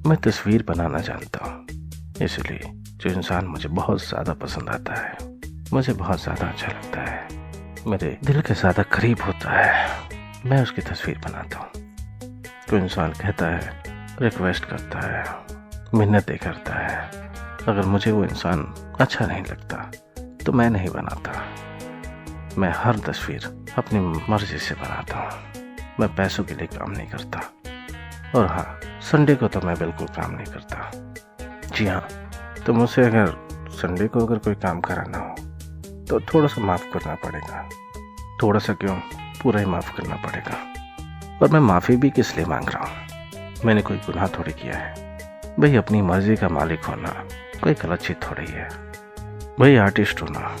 मैं तस्वीर बनाना जानता हूँ, इसलिए जो इंसान मुझे बहुत ज़्यादा पसंद आता है, मुझे बहुत ज़्यादा अच्छा लगता है, मेरे दिल के ज़्यादा करीब होता है, मैं उसकी तस्वीर बनाता हूँ। कोई इंसान कहता है, रिक्वेस्ट करता है, मिन्नतें करता है, अगर मुझे वो इंसान अच्छा नहीं लगता तो मैं नहीं बनाता। मैं हर तस्वीर अपनी मर्जी से बनाता हूँ। मैं पैसों के लिए काम नहीं करता। और हाँ, संडे को तो मैं बिल्कुल काम नहीं करता। जी हाँ, तो मुझसे अगर संडे को अगर कोई काम कराना हो तो थोड़ा सा माफ़ करना पड़ेगा। थोड़ा सा क्यों, पूरा ही माफ़ करना पड़ेगा। और मैं माफ़ी भी किस लिए मांग रहा हूँ? मैंने कोई गुनाह थोड़ी किया है। भाई अपनी मर्जी का मालिक होना कोई गलत चीज़ थोड़ी है। भाई आर्टिस्ट होना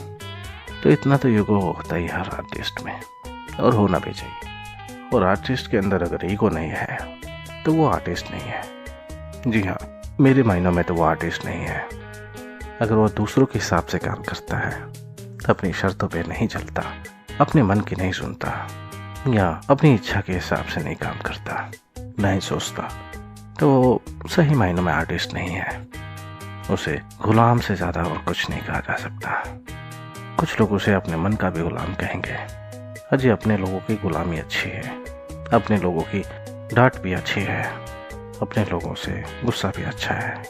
तो इतना तो ईगो होता ही हर आर्टिस्ट में, और होना भी चाहिए। और आर्टिस्ट के अंदर अगर ईगो नहीं है तो वो आर्टिस्ट नहीं है। जी हाँ, मेरे मायनों में तो वो आर्टिस्ट नहीं है। अगर वो दूसरों के हिसाब से काम करता है, अपनी शर्तों पे नहीं चलता, अपने मन की नहीं सुनता, या अपनी इच्छा के हिसाब से नहीं काम करता, नहीं सोचता, तो वो सही मायनों में आर्टिस्ट नहीं है। उसे गुलाम से ज़्यादा और कुछ नहीं कहा जा सकता। कुछ लोग उसे अपने मन का भी गुलाम कहेंगे। अजी, अपने लोगों की गुलामी अच्छी है, अपने लोगों की डांट भी अच्छी है, अपने लोगों से गुस्सा भी अच्छा है।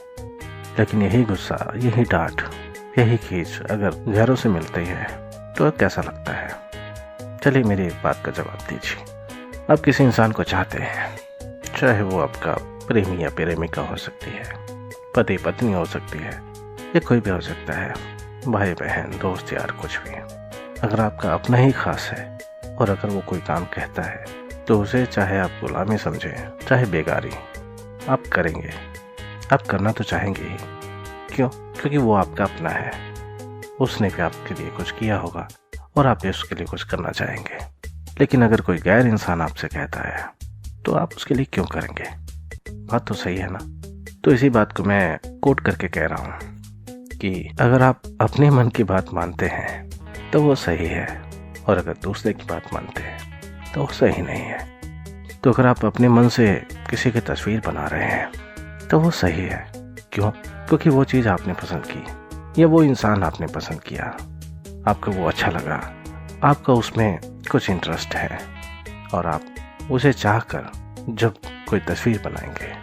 लेकिन यही गुस्सा, यही डांट, यही खींच अगर गैरों से मिलती है तो कैसा लगता है? चलिए मेरी बात का जवाब दीजिए। आप किसी इंसान को चाहते हैं, चाहे वो आपका प्रेमी या प्रेमिका हो सकती है, पति पत्नी हो सकती है, या कोई भी हो सकता है, भाई बहन, दोस्त, यार, कुछ भी। अगर आपका अपना ही खास है और अगर वो कोई काम कहता है तो उसे चाहे आप गुलामी समझें, चाहे बेगारी, आप करेंगे। आप करना तो चाहेंगे ही। क्यों? क्योंकि वो आपका अपना है। उसने भी आपके लिए कुछ किया होगा और आप भी उसके लिए कुछ करना चाहेंगे। लेकिन अगर कोई गैर इंसान आपसे कहता है तो आप उसके लिए क्यों करेंगे? बात तो सही है ना? तो इसी बात को मैं कोट करके कह रहा हूँ कि अगर आप अपने मन की बात मानते हैं तो वो सही है, और अगर दूसरे की बात मानते हैं तो वो सही नहीं है। तो अगर आप अपने मन से किसी की तस्वीर बना रहे हैं तो वो सही है। क्यों? क्योंकि वो चीज़ आपने पसंद की, या वो इंसान आपने पसंद किया, आपको वो अच्छा लगा, आपका उसमें कुछ इंटरेस्ट है, और आप उसे चाहकर जब कोई तस्वीर बनाएंगे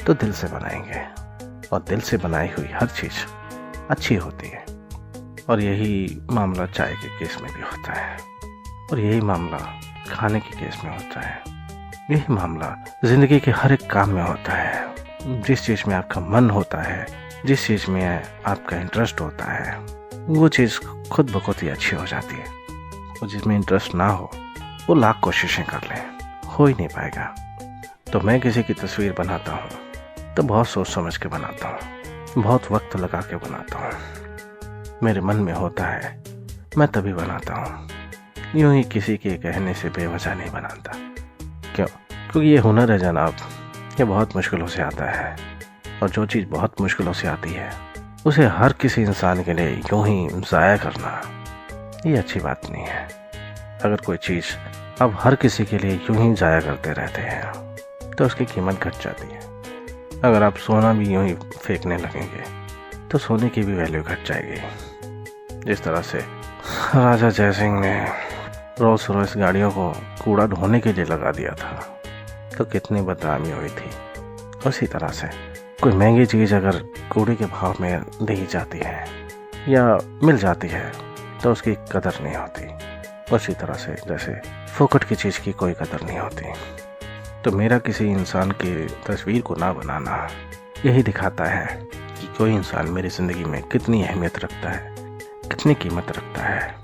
तो दिल से बनाएंगे। और दिल से बनाई हुई हर चीज़ अच्छी होती है। और यही मामला चाय के केस में भी होता है, और यही मामला खाने के केस में होता है, यही मामला ज़िंदगी के हर एक काम में होता है। जिस चीज़ में आपका मन होता है, जिस चीज़ में आपका इंटरेस्ट होता है, वो चीज़ खुद ब खुद ही अच्छी हो जाती है। और जिसमें इंटरेस्ट ना हो वो लाख कोशिशें कर लें, हो ही नहीं पाएगा। तो मैं किसी की तस्वीर बनाता हूँ तो बहुत सोच समझ के बनाता हूँ, बहुत वक्त लगा के बनाता हूँ। मेरे मन में होता है, मैं तभी बनाता हूँ। यूं ही किसी के कहने से बेवजह नहीं बनाता। क्यों? क्योंकि ये हुनर है जनाब, ये बहुत मुश्किलों से आता है। और जो चीज़ बहुत मुश्किलों से आती है उसे हर किसी इंसान के लिए यूं ही ज़ाया करना, ये अच्छी बात नहीं है। अगर कोई चीज़ आप हर किसी के लिए यूं ही ज़ाया करते रहते हैं तो उसकी कीमत घट जाती है। अगर आप सोना भी यूं ही फेंकने लगेंगे तो सोने की भी वैल्यू घट जाएगी। जिस तरह से राजा जयसिंह ने रोल्स रॉयस गाड़ियों को कूड़ा ढोने के लिए लगा दिया था तो कितनी बदनामी हुई थी। उसी तरह से कोई महंगी चीज़ अगर कूड़े के भाव में दी जाती है या मिल जाती है तो उसकी कदर नहीं होती। उसी तरह से जैसे फोकट की चीज़ की कोई कदर नहीं होती। तो मेरा किसी इंसान की तस्वीर को ना बनाना यही दिखाता है कि कोई इंसान मेरी ज़िंदगी में कितनी अहमियत रखता है, कितनी कीमत रखता है।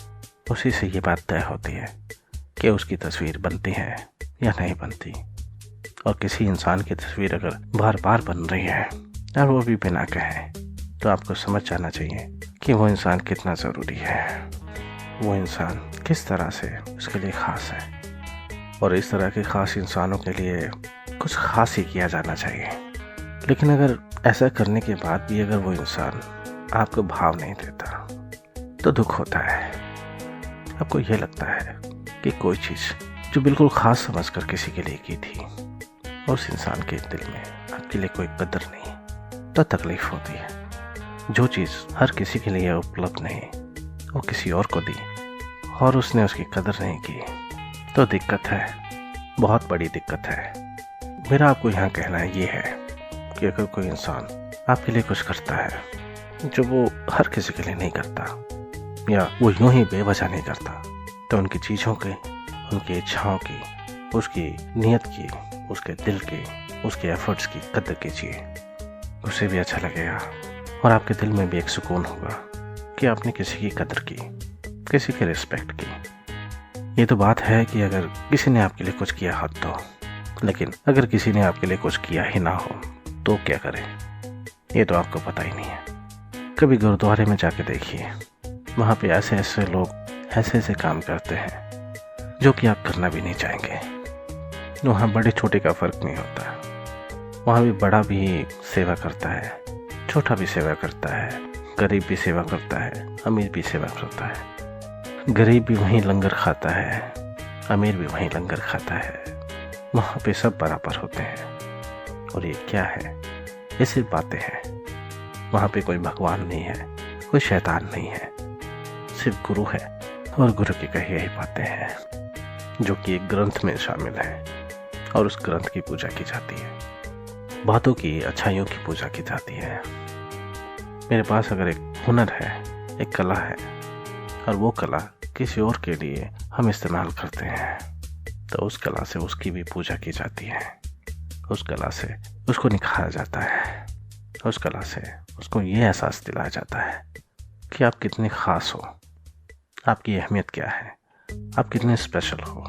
उसी से ये बात तय होती है कि उसकी तस्वीर बनती है या नहीं बनती। और किसी इंसान की तस्वीर अगर बार बार बन रही है और वो भी बिना कहे, तो आपको समझ जाना चाहिए कि वो इंसान कितना ज़रूरी है, वो इंसान किस तरह से उसके लिए ख़ास है। और इस तरह के ख़ास इंसानों के लिए कुछ ख़ास ही किया जाना चाहिए। लेकिन अगर ऐसा करने के बाद भी अगर वो इंसान आपको भाव नहीं देता तो दुख होता है। आपको यह लगता है कि कोई चीज़ जो बिल्कुल ख़ास समझकर किसी के लिए की थी और उस इंसान के दिल में आपके लिए कोई कदर नहीं, तो तकलीफ होती है। जो चीज़ हर किसी के लिए उपलब्ध नहीं वो किसी और को दी और उसने उसकी कदर नहीं की, तो दिक्कत है, बहुत बड़ी दिक्कत है। मेरा आपको यहाँ कहना ये है कि अगर कोई इंसान आपके लिए कुछ करता है जो वो हर किसी के लिए नहीं करता, या वो यूं ही बेवजह नहीं करता, तो उनकी चीज़ों की, उनकी इच्छाओं की, उसकी नीयत की, उसके दिल की, उसके एफर्ट्स की कदर कीजिए। उसे भी अच्छा लगेगा और आपके दिल में भी एक सुकून होगा कि आपने किसी की कदर की, किसी की रिस्पेक्ट की। ये तो बात है कि अगर किसी ने आपके लिए कुछ किया हो तो, लेकिन अगर किसी ने आपके लिए कुछ किया ही ना हो तो क्या करें, ये तो आपको पता ही नहीं है। कभी गुरुद्वारे में जाके देखिए, वहाँ पे ऐसे ऐसे लोग ऐसे ऐसे काम करते हैं जो कि आप करना भी नहीं चाहेंगे। वहाँ बड़े छोटे का फ़र्क नहीं होता, वहाँ भी बड़ा भी सेवा करता है, छोटा भी सेवा करता है, गरीब भी सेवा करता है, अमीर भी सेवा करता है। गरीब भी वहीं लंगर खाता है, अमीर भी वहीं लंगर खाता है। वहाँ पे सब बराबर होते हैं। और ये क्या है, ये सिर्फ बातें हैं। वहाँ पे कोई भगवान नहीं है, कोई शैतान नहीं है, सिर्फ गुरु है और गुरु की कही यही बातें हैं जो कि एक ग्रंथ में शामिल है और उस ग्रंथ की पूजा की जाती है। बातों की, अच्छाइयों की पूजा की जाती है। मेरे पास अगर एक हुनर है, एक कला है, और वो कला किसी और के लिए हम इस्तेमाल करते हैं, तो उस कला से उसकी भी पूजा की जाती है। उस कला से उसको निखारा जाता है। उस कला से उसको ये एहसास दिलाया जाता है कि आप कितने ख़ास हो, आपकी अहमियत क्या है, आप कितने स्पेशल हो,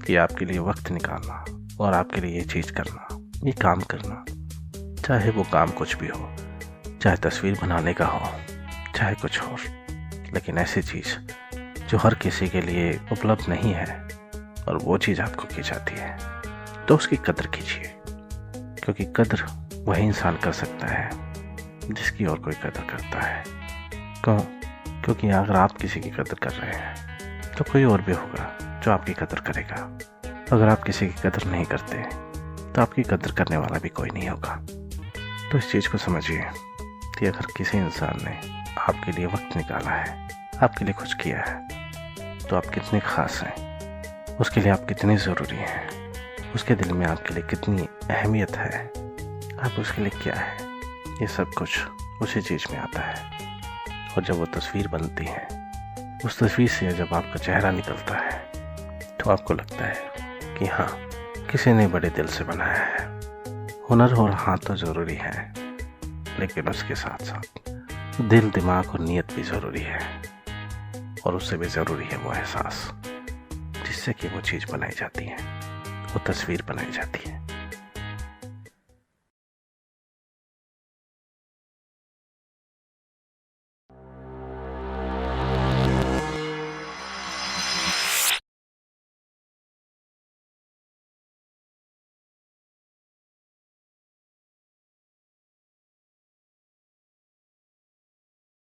कि आपके लिए वक्त निकालना और आपके लिए ये चीज़ करना, ये काम करना, चाहे वो काम कुछ भी हो, चाहे तस्वीर बनाने का हो, चाहे कुछ और, लेकिन ऐसी चीज़ जो हर किसी के लिए उपलब्ध नहीं है और वो चीज़ आपको की जाती है, तो उसकी कदर कीजिए। क्योंकि कदर वही इंसान कर सकता है जिसकी और कोई कदर करता है। क्यों? क्योंकि अगर आप किसी की कदर कर रहे हैं तो कोई और भी होगा जो आपकी कदर करेगा। अगर आप किसी की कदर नहीं करते तो आपकी कदर करने वाला भी कोई नहीं होगा। तो इस चीज़ को समझिए कि अगर किसी इंसान ने आपके लिए वक्त निकाला है, आपके लिए कुछ किया है, तो आप कितने ख़ास हैं, उसके लिए आप कितने ज़रूरी हैं, उसके दिल में आपके लिए कितनी अहमियत है, आप उसके लिए क्या है, ये सब कुछ उसी चीज़ में आता है। और जब वो तस्वीर बनती है, उस तस्वीर से जब आपका चेहरा निकलता है, तो आपको लगता है कि हाँ, किसी ने बड़े दिल से बनाया है। हुनर और हाथ तो ज़रूरी है, लेकिन उसके साथ साथ दिल, दिमाग और नीयत भी ज़रूरी है। और उससे भी ज़रूरी है वो एहसास जिससे कि वो चीज़ बनाई जाती है, वो तस्वीर बनाई जाती है।